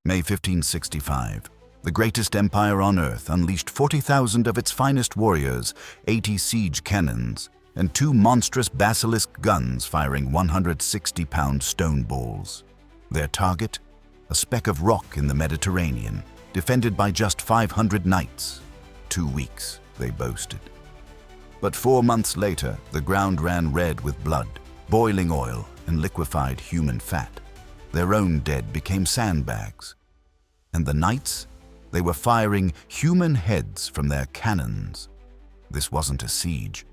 May 1565. The greatest empire on earth unleashed 40,000 of its finest warriors, 80 siege cannons, and 2 monstrous basilisk guns firing 160-pound stone balls. Their target? A speck of rock in the Mediterranean, defended by just 500 knights. 2 weeks, they boasted. But 4 months later, the ground ran red with blood, boiling oil, and liquefied human fat. Their own dead became sandbags. And the knights? They were firing human heads from their cannons. This wasn't a siege.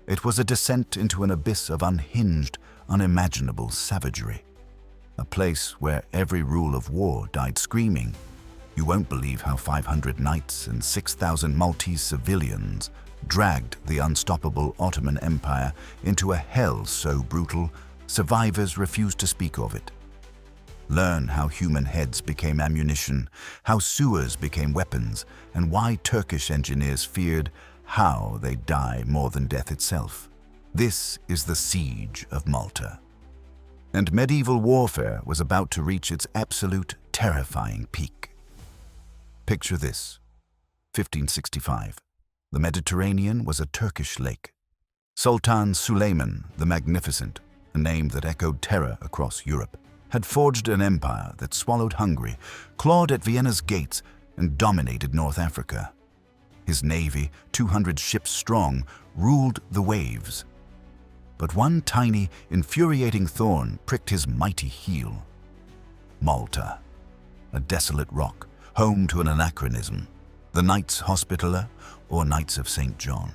It was a descent into an abyss of unhinged, unimaginable savagery. A place where every rule of war died screaming. You won't believe how 500 knights and 6,000 Maltese civilians dragged the unstoppable Ottoman Empire into a hell so brutal, survivors refused to speak of it. Learn how human heads became ammunition, how sewers became weapons, and why Turkish engineers feared how they'd die more than death itself. This is the Siege of Malta. And medieval warfare was about to reach its absolute terrifying peak. Picture this: 1565. The Mediterranean was a Turkish lake. Sultan Suleiman the Magnificent, a name that echoed terror across Europe, had forged an empire that swallowed Hungary, clawed at Vienna's gates, and dominated North Africa. His navy, 200 ships strong, ruled the waves. But one tiny, infuriating thorn pricked his mighty heel. Malta, a desolate rock, home to an anachronism, the Knights Hospitaller or Knights of St. John.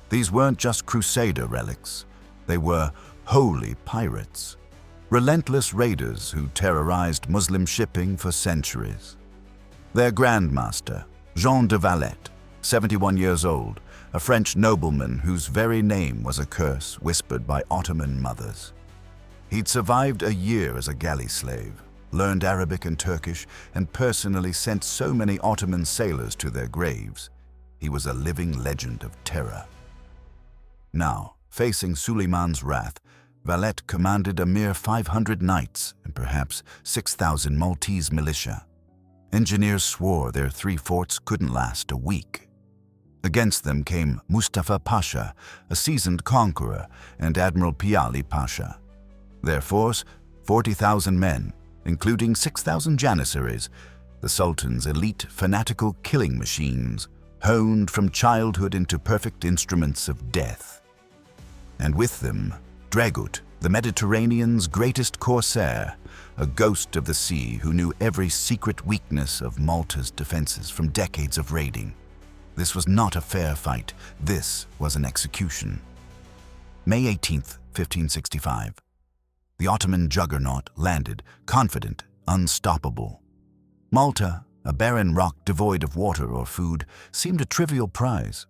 These weren't just crusader relics. They were holy pirates, relentless raiders who terrorized Muslim shipping for centuries. Their grandmaster, Jean de Valette, 71 years old, a French nobleman whose very name was a curse whispered by Ottoman mothers. He'd survived a year as a galley slave, learned Arabic and Turkish, and personally sent so many Ottoman sailors to their graves. He was a living legend of terror. Now, facing Suleiman's wrath, Valette commanded a mere 500 knights and perhaps 6,000 Maltese militia. Engineers swore their 3 forts couldn't last a week. Against them came Mustafa Pasha, a seasoned conqueror, and Admiral Piali Pasha. Their force, 40,000 men, including 6,000 janissaries, the Sultan's elite fanatical killing machines, honed from childhood into perfect instruments of death. And with them, Dragut, the Mediterranean's greatest corsair, a ghost of the sea who knew every secret weakness of Malta's defenses from decades of raiding. This was not a fair fight. This was an execution. May 18th, 1565. The Ottoman juggernaut landed, confident, unstoppable. Malta, a barren rock devoid of water or food, seemed a trivial prize.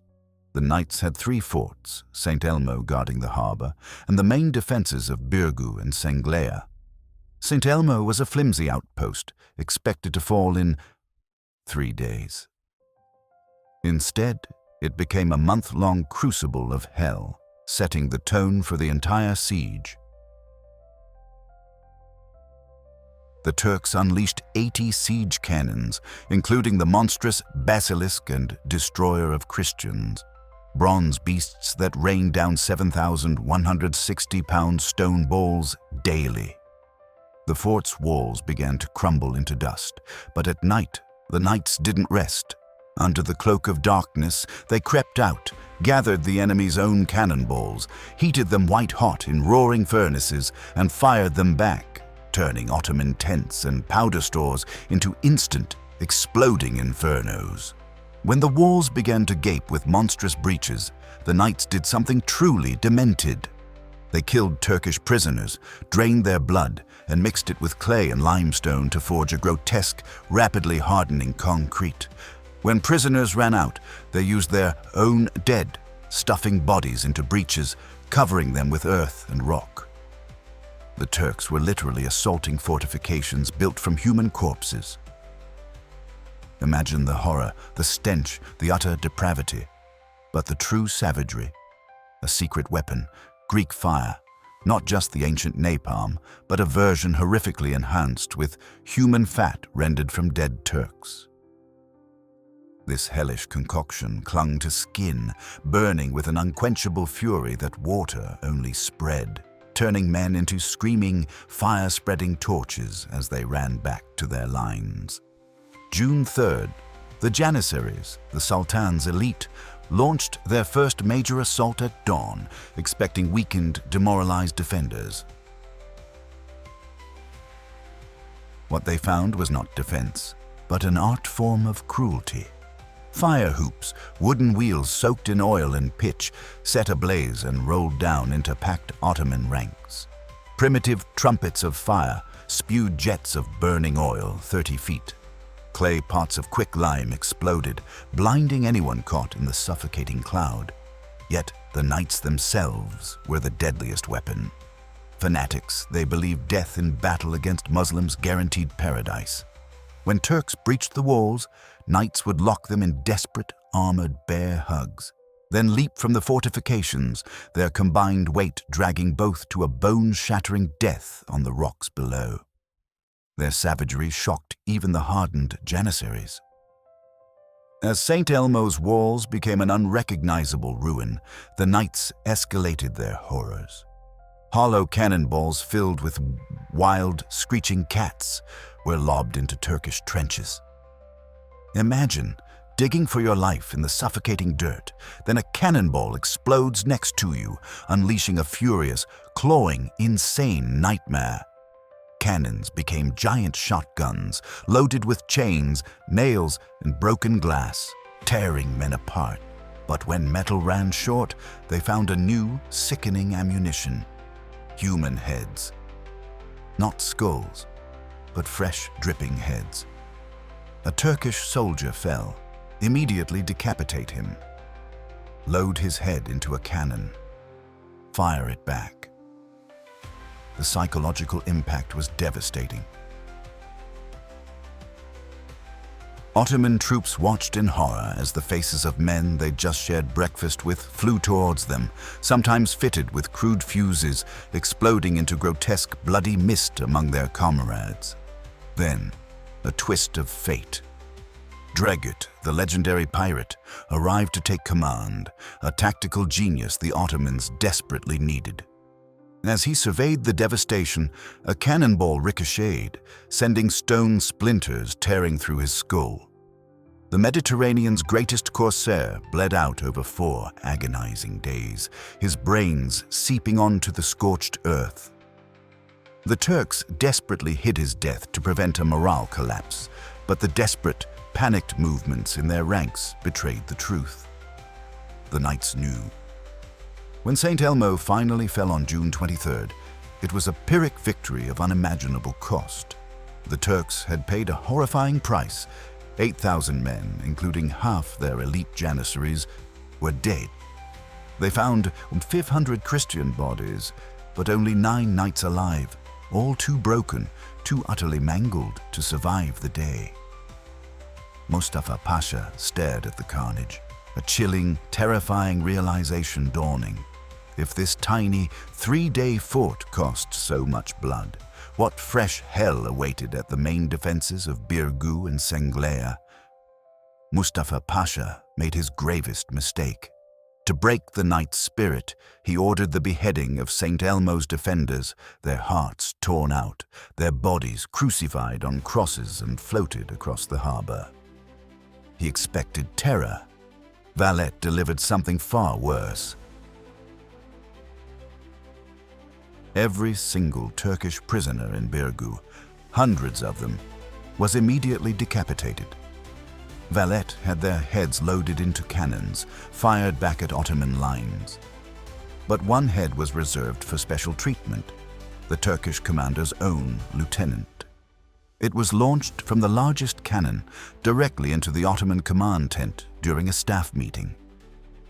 The knights had 3 forts, St. Elmo guarding the harbor, and the main defenses of Birgu and Senglea. St. Elmo was a flimsy outpost, expected to fall in 3 days. Instead, it became a month-long crucible of hell, setting the tone for the entire siege. The Turks unleashed 80 siege cannons, including the monstrous Basilisk and Destroyer of Christians, bronze beasts that rained down 7,160-pound stone balls daily. The fort's walls began to crumble into dust, but at night, the knights didn't rest. Under the cloak of darkness, they crept out, gathered the enemy's own cannonballs, heated them white-hot in roaring furnaces, and fired them back, turning Ottoman tents and powder stores into instant, exploding infernos. When the walls began to gape with monstrous breaches, the knights did something truly demented. They killed Turkish prisoners, drained their blood, and mixed it with clay and limestone to forge a grotesque, rapidly hardening concrete. When prisoners ran out, they used their own dead, stuffing bodies into breaches, covering them with earth and rock. The Turks were literally assaulting fortifications built from human corpses. Imagine the horror, the stench, the utter depravity. But the true savagery, a secret weapon, Greek fire, Not just the ancient napalm, but a version horrifically enhanced with human fat rendered from dead Turks. This hellish concoction clung to skin, burning with an unquenchable fury that water only spread, turning men into screaming, fire-spreading torches as they ran back to their lines. June 3rd, the Janissaries, the Sultan's elite, launched their first major assault at dawn, expecting weakened, demoralized defenders. What they found was not defense, but an art form of cruelty. Fire hoops, wooden wheels soaked in oil and pitch, set ablaze and rolled down into packed Ottoman ranks. Primitive trumpets of fire spewed jets of burning oil 30 feet. Clay pots of quicklime exploded, blinding anyone caught in the suffocating cloud. Yet the knights themselves were the deadliest weapon. Fanatics, they believed death in battle against Muslims guaranteed paradise. When Turks breached the walls, knights would lock them in desperate, armored bear hugs, then leap from the fortifications, their combined weight dragging both to a bone-shattering death on the rocks below. Their savagery shocked even the hardened Janissaries. As St. Elmo's walls became an unrecognizable ruin, the knights escalated their horrors. Hollow cannonballs filled with wild, screeching cats were lobbed into Turkish trenches. Imagine digging for your life in the suffocating dirt, then a cannonball explodes next to you, unleashing a furious, clawing, insane nightmare. Cannons became giant shotguns, loaded with chains, nails, and broken glass, tearing men apart. But when metal ran short, they found a new, sickening ammunition. Human heads. Not skulls, but fresh, dripping heads. A Turkish soldier fell. Immediately decapitate him. Load his head into a cannon. Fire it back. The psychological impact was devastating. Ottoman troops watched in horror as the faces of men they'd just shared breakfast with flew towards them, sometimes fitted with crude fuses, exploding into grotesque bloody mist among their comrades. Then, a twist of fate. Dregut, the legendary pirate, arrived to take command, a tactical genius the Ottomans desperately needed. As he surveyed the devastation, a cannonball ricocheted, sending stone splinters tearing through his skull. The Mediterranean's greatest corsair bled out over 4 agonizing days, his brains seeping onto the scorched earth. The Turks desperately hid his death to prevent a morale collapse, but the desperate, panicked movements in their ranks betrayed the truth. The knights knew. When St. Elmo finally fell on June 23rd, it was a Pyrrhic victory of unimaginable cost. The Turks had paid a horrifying price. 8,000 men, including half their elite Janissaries, were dead. They found 500 Christian bodies, but only 9 knights alive, all too broken, too utterly mangled to survive the day. Mustafa Pasha stared at the carnage, a chilling, terrifying realization dawning. If this tiny, 3-day fort cost so much blood, what fresh hell awaited at the main defenses of Birgu and Senglea? Mustafa Pasha made his gravest mistake. To break the knight's spirit, he ordered the beheading of St. Elmo's defenders, their hearts torn out, their bodies crucified on crosses and floated across the harbor. He expected terror. Valette delivered something far worse. Every single Turkish prisoner in Birgu, hundreds of them, was immediately decapitated. Valette had their heads loaded into cannons, fired back at Ottoman lines. But one head was reserved for special treatment, the Turkish commander's own lieutenant. It was launched from the largest cannon directly into the Ottoman command tent during a staff meeting.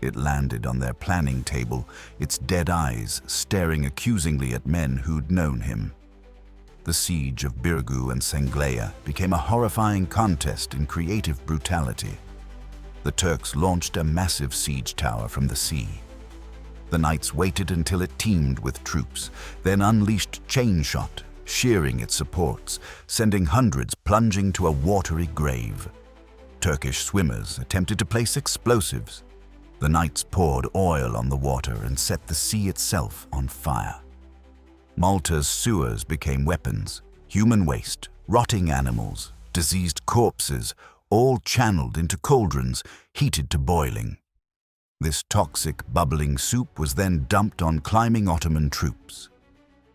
It landed on their planning table, its dead eyes staring accusingly at men who'd known him. The siege of Birgu and Senglea became a horrifying contest in creative brutality. The Turks launched a massive siege tower from the sea. The knights waited until it teemed with troops, then unleashed chain shot, shearing its supports, sending hundreds plunging to a watery grave. Turkish swimmers attempted to place explosives. The knights poured oil on the water and set the sea itself on fire. Malta's sewers became weapons, human waste, rotting animals, diseased corpses, all channeled into cauldrons, heated to boiling. This toxic, bubbling soup was then dumped on climbing Ottoman troops.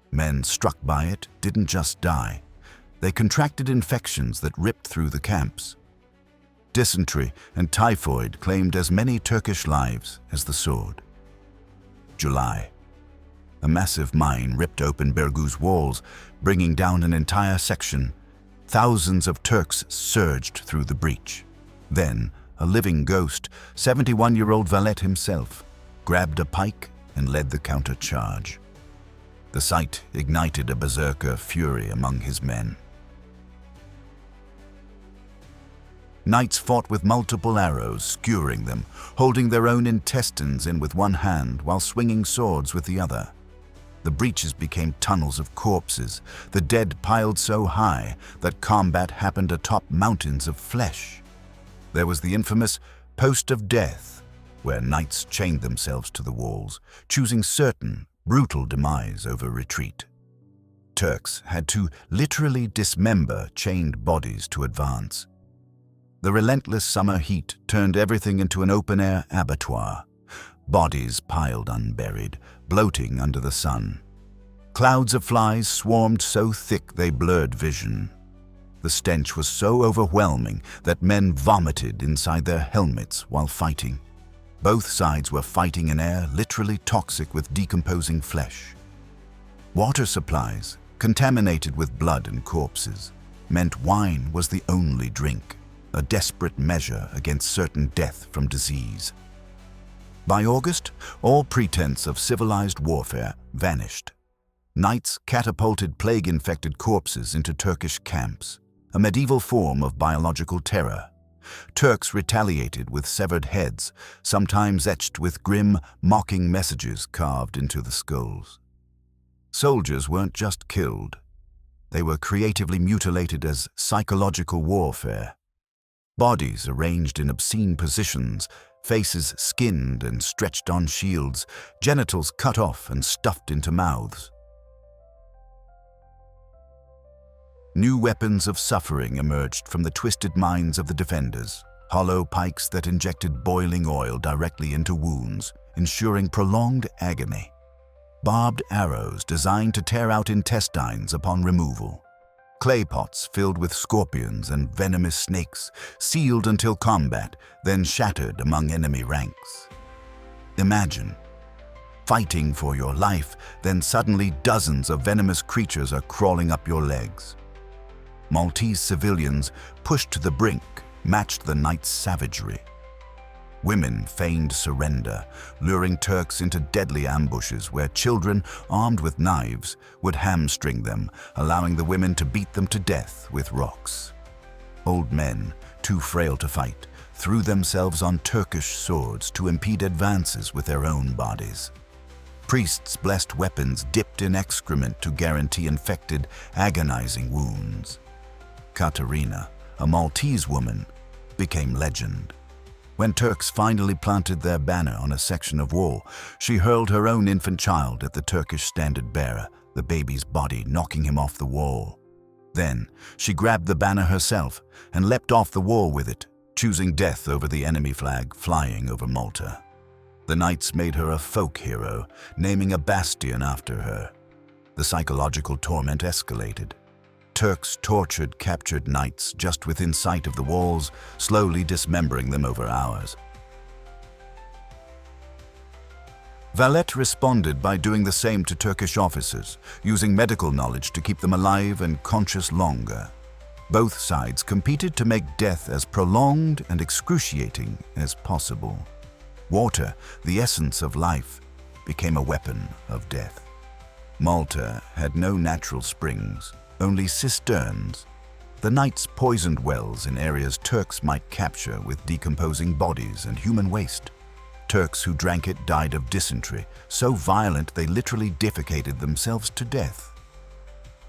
Men struck by it didn't just die. They contracted infections that ripped through the camps. Dysentery and typhoid claimed as many Turkish lives as the sword. July. A massive mine ripped open Birgu's walls, bringing down an entire section. Thousands of Turks surged through the breach. Then, a living ghost, 71-year-old Valet himself, grabbed a pike and led the counter-charge. The sight ignited a berserker fury among his men. Knights fought with multiple arrows, skewering them, holding their own intestines in with one hand while swinging swords with the other. The breaches became tunnels of corpses, the dead piled so high that combat happened atop mountains of flesh. There was the infamous Post of Death, where knights chained themselves to the walls, choosing certain, brutal demise over retreat. Turks had to literally dismember chained bodies to advance. The relentless summer heat turned everything into an open-air abattoir. Bodies piled unburied, bloating under the sun. Clouds of flies swarmed so thick they blurred vision. The stench was so overwhelming that men vomited inside their helmets while fighting. Both sides were fighting in air literally toxic with decomposing flesh. Water supplies, contaminated with blood and corpses, meant wine was the only drink, a desperate measure against certain death from disease. By August, all pretense of civilized warfare vanished. Knights catapulted plague-infected corpses into Turkish camps, a medieval form of biological terror. Turks retaliated with severed heads, sometimes etched with grim, mocking messages carved into the skulls. Soldiers weren't just killed. They were creatively mutilated as psychological warfare. Bodies arranged in obscene positions, faces skinned and stretched on shields, genitals cut off and stuffed into mouths. New weapons of suffering emerged from the twisted minds of the defenders, hollow pikes that injected boiling oil directly into wounds, ensuring prolonged agony. Barbed arrows designed to tear out intestines upon removal. Clay pots filled with scorpions and venomous snakes, sealed until combat, then shattered among enemy ranks. Imagine fighting for your life, then suddenly dozens of venomous creatures are crawling up your legs. Maltese civilians, pushed to the brink, matched the knights' savagery. Women feigned surrender, luring Turks into deadly ambushes where children, armed with knives, would hamstring them, allowing the women to beat them to death with rocks. Old men, too frail to fight, threw themselves on Turkish swords to impede advances with their own bodies. Priests blessed weapons dipped in excrement to guarantee infected, agonizing wounds. Katerina, a Maltese woman, became legend. When Turks finally planted their banner on a section of wall, she hurled her own infant child at the Turkish standard-bearer, the baby's body knocking him off the wall. Then, she grabbed the banner herself and leapt off the wall with it, choosing death over the enemy flag flying over Malta. The knights made her a folk hero, naming a bastion after her. The psychological torment escalated. Turks tortured captured knights just within sight of the walls, slowly dismembering them over hours. Valet responded by doing the same to Turkish officers, using medical knowledge to keep them alive and conscious longer. Both sides competed to make death as prolonged and excruciating as possible. Water, the essence of life, became a weapon of death. Malta had no natural springs, only cisterns. The knights poisoned wells in areas Turks might capture with decomposing bodies and human waste. Turks who drank it died of dysentery, so violent they literally defecated themselves to death.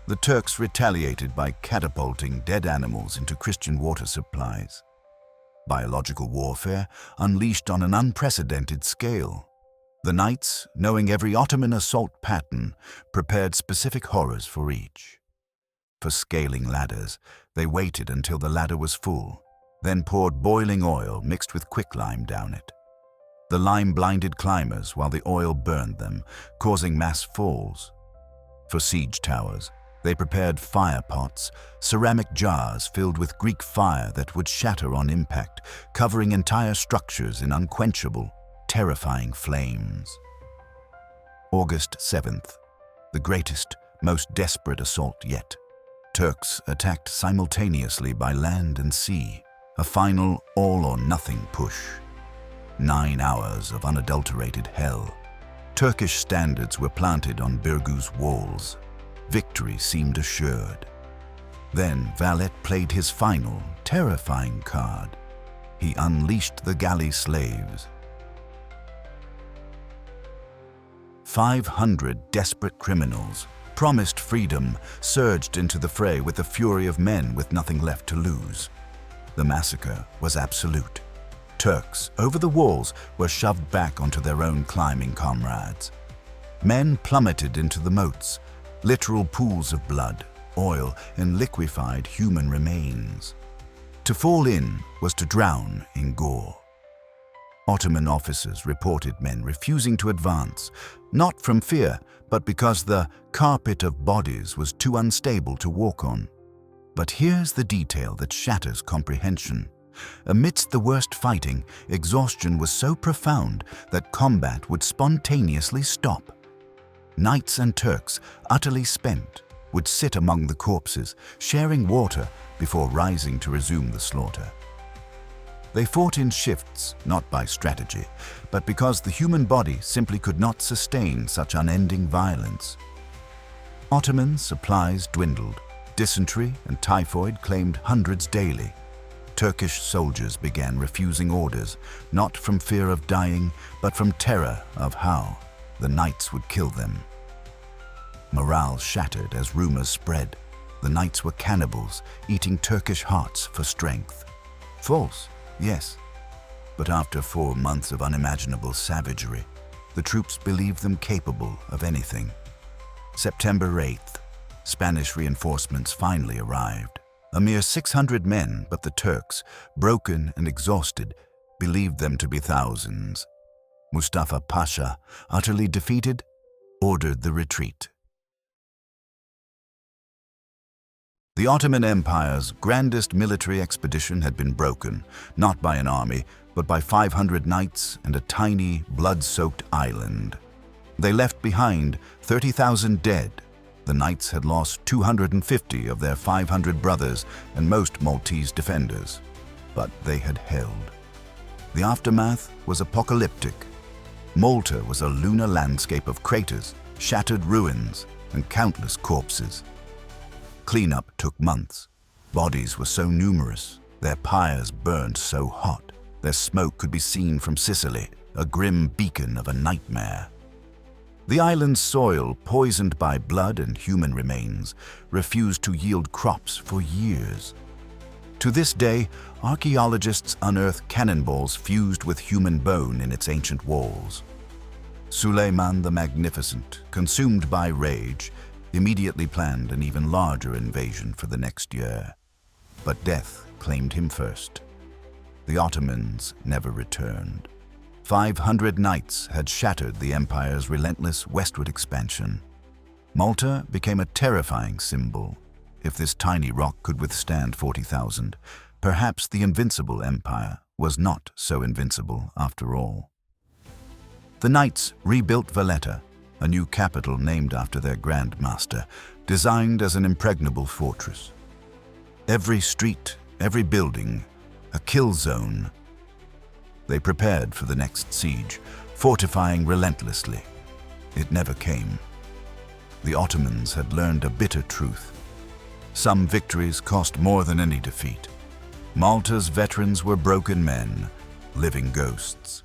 The Turks retaliated by catapulting dead animals into Christian water supplies. Biological warfare unleashed on an unprecedented scale. The knights, knowing every Ottoman assault pattern, prepared specific horrors for each. For scaling ladders, they waited until the ladder was full, then poured boiling oil mixed with quicklime down it. The lime blinded climbers while the oil burned them, causing mass falls. For siege towers, they prepared fire pots, ceramic jars filled with Greek fire that would shatter on impact, covering entire structures in unquenchable, terrifying flames. August 7th, the greatest, most desperate assault yet. Turks attacked simultaneously by land and sea, a final all-or-nothing push. 9 hours of unadulterated hell. Turkish standards were planted on Birgu's walls. Victory seemed assured. Then Valet played his final, terrifying card. He unleashed the galley slaves. 500 desperate criminals, promised freedom, surged into the fray with the fury of men with nothing left to lose. The massacre was absolute. Turks, over the walls, were shoved back onto their own climbing comrades. Men plummeted into the moats, literal pools of blood, oil, and liquefied human remains. To fall in was to drown in gore. Ottoman officers reported men refusing to advance, not from fear, but because the carpet of bodies was too unstable to walk on. But here's the detail that shatters comprehension. Amidst the worst fighting, exhaustion was so profound that combat would spontaneously stop. Knights and Turks, utterly spent, would sit among the corpses, sharing water before rising to resume the slaughter. They fought in shifts, not by strategy, but because the human body simply could not sustain such unending violence. Ottoman supplies dwindled. Dysentery and typhoid claimed hundreds daily. Turkish soldiers began refusing orders, not from fear of dying, but from terror of how the knights would kill them. Morale shattered as rumors spread. The knights were cannibals, eating Turkish hearts for strength. False, yes. But after 4 months of unimaginable savagery, the troops believed them capable of anything. September 8th, Spanish reinforcements finally arrived. A mere 600 men, but the Turks, broken and exhausted, believed them to be thousands. Mustafa Pasha, utterly defeated, ordered the retreat. The Ottoman Empire's grandest military expedition had been broken, not by an army, but by 500 knights and a tiny, blood-soaked island. They left behind 30,000 dead. The knights had lost 250 of their 500 brothers and most Maltese defenders, but they had held. The aftermath was apocalyptic. Malta was a lunar landscape of craters, shattered ruins, and countless corpses. Cleanup took months. Bodies were so numerous, their pyres burned so hot, their smoke could be seen from Sicily, a grim beacon of a nightmare. The island's soil, poisoned by blood and human remains, refused to yield crops for years. To this day, archaeologists unearth cannonballs fused with human bone in its ancient walls. Suleiman the Magnificent, consumed by rage, immediately planned an even larger invasion for the next year. But death claimed him first. The Ottomans never returned. 500 knights had shattered the empire's relentless westward expansion. Malta became a terrifying symbol. If this tiny rock could withstand 40,000, perhaps the invincible empire was not so invincible after all. The knights rebuilt Valletta, a new capital named after their Grand Master, designed as an impregnable fortress. Every street, every building, a kill zone. They prepared for the next siege, fortifying relentlessly. It never came. The Ottomans had learned a bitter truth. Some victories cost more than any defeat. Malta's veterans were broken men, living ghosts.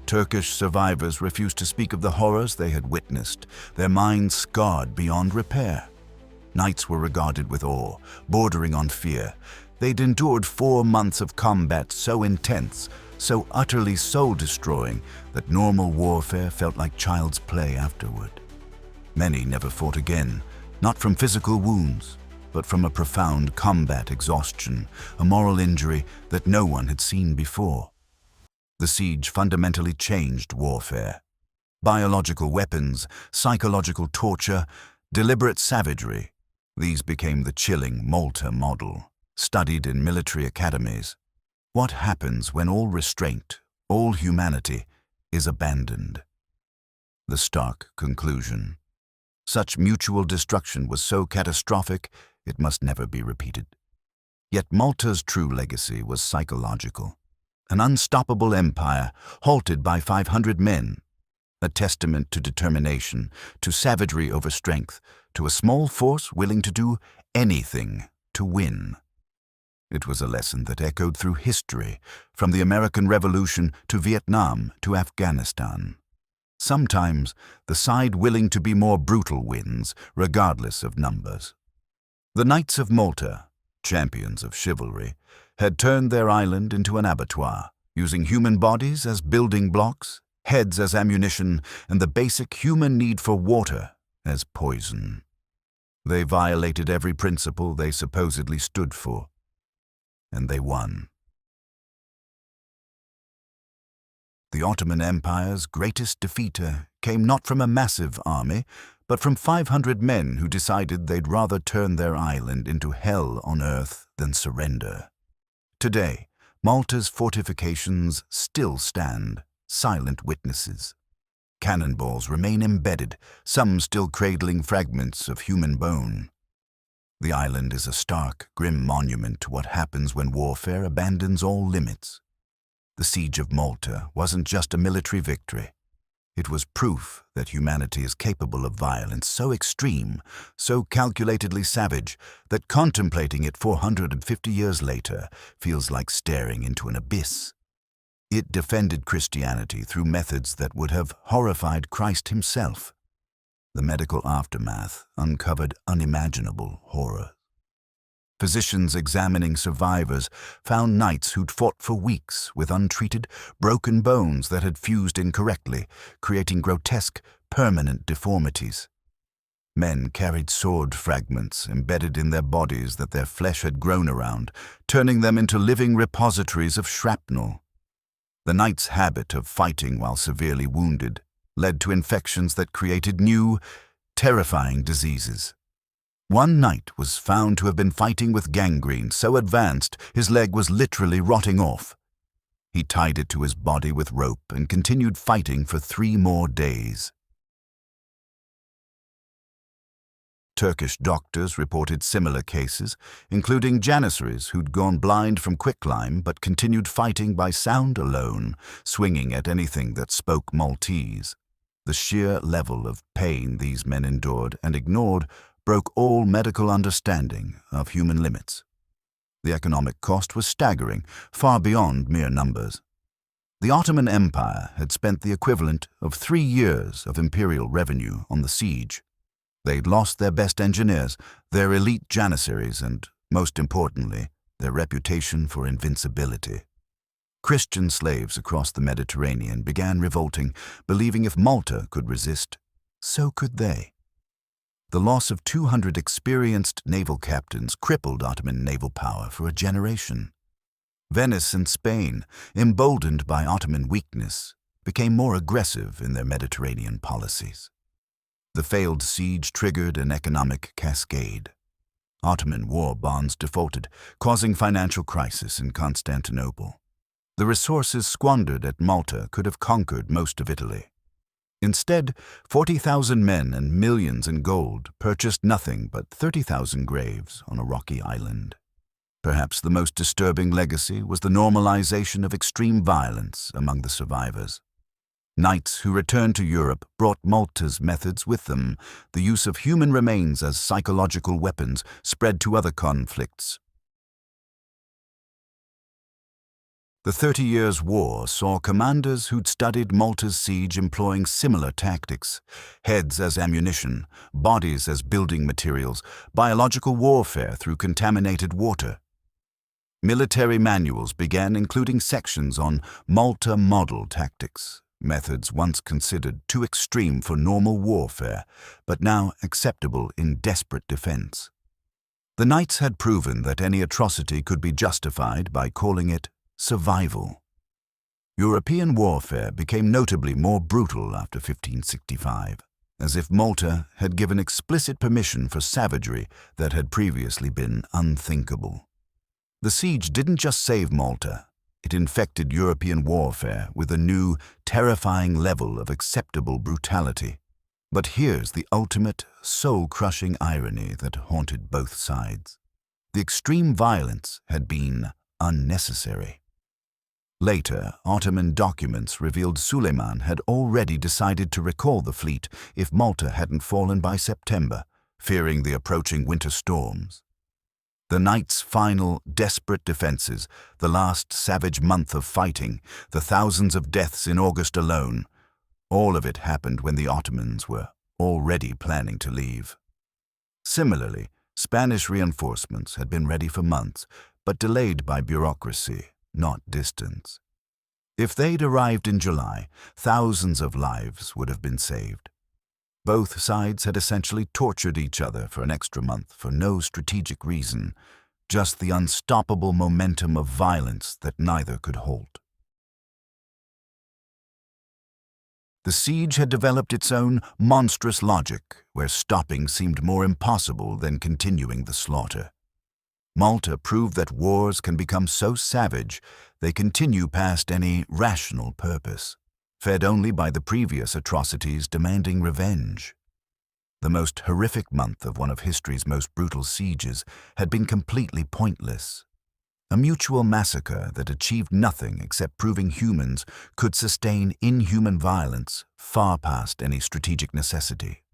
Turkish survivors refused to speak of the horrors they had witnessed, their minds scarred beyond repair. Knights were regarded with awe, bordering on fear. They'd endured 4 months of combat so intense, so utterly soul-destroying, that normal warfare felt like child's play afterward. Many never fought again, not from physical wounds, but from a profound combat exhaustion, a moral injury that no one had seen before. The siege fundamentally changed warfare. Biological weapons, psychological torture, deliberate savagery, these became the chilling Malta model, studied in military academies. What happens when all restraint, all humanity, is abandoned? The stark conclusion. Such mutual destruction was so catastrophic, it must never be repeated. Yet Malta's true legacy was psychological. An unstoppable empire, halted by 500 men, a testament to determination, to savagery over strength, to a small force willing to do anything to win. It was a lesson that echoed through history, from the American Revolution to Vietnam to Afghanistan. Sometimes, the side willing to be more brutal wins, regardless of numbers. The Knights of Malta, champions of chivalry, had turned their island into an abattoir, using human bodies as building blocks, heads as ammunition, and the basic human need for water as poison. They violated every principle they supposedly stood for, and they won. The Ottoman Empire's greatest defeat came not from a massive army, but from 500 men who decided they'd rather turn their island into hell on earth than surrender. Today, Malta's fortifications still stand, silent witnesses. Cannonballs remain embedded, some still cradling fragments of human bone. The island is a stark, grim monument to what happens when warfare abandons all limits. The Siege of Malta wasn't just a military victory. It was proof that humanity is capable of violence so extreme, so calculatedly savage, that contemplating it 450 years later feels like staring into an abyss. It defended Christianity through methods that would have horrified Christ himself. The medical aftermath uncovered unimaginable horror. Physicians examining survivors found knights who'd fought for weeks with untreated, broken bones that had fused incorrectly, creating grotesque, permanent deformities. Men carried sword fragments embedded in their bodies that their flesh had grown around, turning them into living repositories of shrapnel. The knights' habit of fighting while severely wounded led to infections that created new, terrifying diseases. One knight was found to have been fighting with gangrene so advanced his leg was literally rotting off. He tied it to his body with rope and continued fighting for 3 more days. Turkish doctors reported similar cases, including janissaries who'd gone blind from quicklime but continued fighting by sound alone, swinging at anything that spoke Maltese. The sheer level of pain these men endured and ignored broke all medical understanding of human limits. The economic cost was staggering, far beyond mere numbers. The Ottoman Empire had spent the equivalent of 3 years of imperial revenue on the siege. They'd lost their best engineers, their elite janissaries, and, most importantly, their reputation for invincibility. Christian slaves across the Mediterranean began revolting, believing if Malta could resist, so could they. The loss of 200 experienced naval captains crippled Ottoman naval power for a generation. Venice and Spain, emboldened by Ottoman weakness, became more aggressive in their Mediterranean policies. The failed siege triggered an economic cascade. Ottoman war bonds defaulted, causing financial crisis in Constantinople. The resources squandered at Malta could have conquered most of Italy. Instead, 40,000 men and millions in gold purchased nothing but 30,000 graves on a rocky island. Perhaps the most disturbing legacy was the normalization of extreme violence among the survivors. Knights who returned to Europe brought Malta's methods with them. The use of human remains as psychological weapons spread to other conflicts. The 30 Years' War saw commanders who'd studied Malta's siege employing similar tactics: heads as ammunition, bodies as building materials, biological warfare through contaminated water. Military manuals began including sections on Malta model tactics, methods once considered too extreme for normal warfare, but now acceptable in desperate defense. The Knights had proven that any atrocity could be justified by calling it survival. European warfare became notably more brutal after 1565, as if Malta had given explicit permission for savagery that had previously been unthinkable. The siege didn't just save Malta, it infected European warfare with a new, terrifying level of acceptable brutality. But here's the ultimate, soul-crushing irony that haunted both sides. The extreme violence had been unnecessary. Later, Ottoman documents revealed Suleiman had already decided to recall the fleet if Malta hadn't fallen by September, fearing the approaching winter storms. The Knights' final, desperate defenses, the last savage month of fighting, the thousands of deaths in August alone, all of it happened when the Ottomans were already planning to leave. Similarly, Spanish reinforcements had been ready for months, but delayed by bureaucracy, not distance. If they'd arrived in July, thousands of lives would have been saved. Both sides had essentially tortured each other for an extra month for no strategic reason, just the unstoppable momentum of violence that neither could halt. The siege had developed its own monstrous logic, where stopping seemed more impossible than continuing the slaughter. Malta proved that wars can become so savage they continue past any rational purpose, fed only by the previous atrocities demanding revenge. The most horrific month of one of history's most brutal sieges had been completely pointless. A mutual massacre that achieved nothing except proving humans could sustain inhuman violence far past any strategic necessity.